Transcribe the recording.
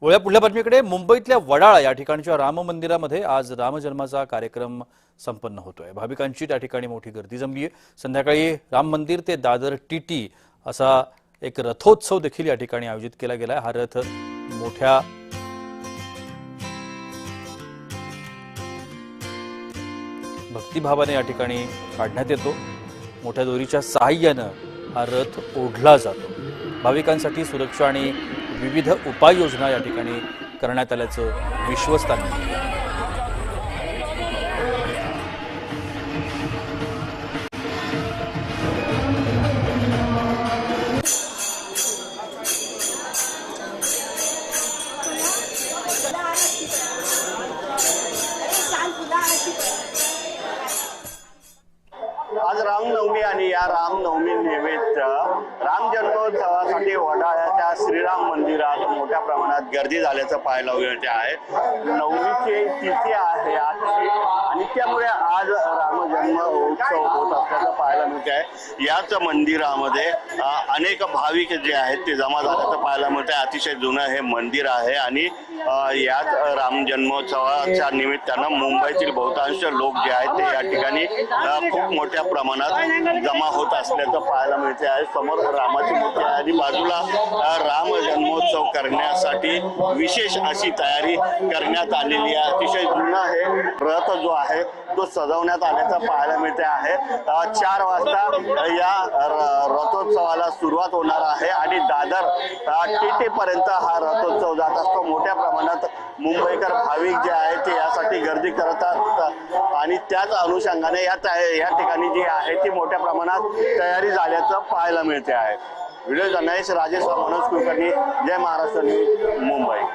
पुढल्या बातमीकडे मुंबईतल्या वडाळा या ठिकाणच्या राम मंदिरामध्ये आज रामजन्माचा कार्यक्रम संपन्न होतोय। भाविकांची त्या ठिकाणी मोठी गर्दी जमली आहे। संध्याकाळी राम मंदिर ते दादर टीटी असा एक रथोत्सव देखील या ठिकाणी आयोजित केला गेलाय। हा रथ मोठ्या भक्तिभावाने या ठिकाणी काढण्यात येतो। मोठ्या दोरीच्या सहाय्याने हा रथ ओढला जातो। भाविकांसाठी सुरक्षा आणि विविध उपाययोजना या ठिकाणी करण्यात आल्याचं विश्वस्तांनी आज रामनवमी आणि या रामनवमी निमित्त राम जन्मोत्सवासाठी वडाळ्याच्या श्रीराम मंदिरात मोठ्या प्रमाणात गर्दी झाल्याचं पाहायला मिळते आहे। नवमीची तिथी आहे आजची आणि त्यामुळे आज रामजन्म उत्सव होत असल्याचं पाहायला मिळते आहे। याच मंदिरामध्ये अनेक भाविक जे आहेत ते जमा झाल्याचं पाहायला मिळते आहे। अतिशय जुनं हे मंदिर आहे आणि याच राम जन्मोत्सवाच्या निमित्तानं मुंबईतील बहुतांश लोक जे आहेत ते या ठिकाणी खूप मोठ्या प्रमाणात जमा होत असल्याचं पाहायला मिळते आहे। समोर रामाची मूर्ती आहे आणि बाजूला राम जन्मोत्सव करण्यासाठी विशेष अशी तयारी करण्यात आलेली आहे। अतिशय जुना हे रथ जो आहे तो सजवण्यात आल्याचं पाहायला मिळते आहे। 4 वाजता या रथोत्सवाला सुरुवात होणार आहे आणि दादर टीटी पर्यंत हा रथोत्सव जात असतो। मोठ्या प्रमाणात मुंबईकर भाविक जे आहेत ते यासाठी गर्दी करतात आणि त्याच अनुषंगाने या ठिकाणी जी आहे ती मोठ्या प्रमाणात तयारी झाल्याचं पाहायला मिळते आहे। व्हिडिओ जर्नलिस्ट राजेश मनोज कुलकर्णी, जय महाराष्ट्र न्यूज, मुंबई।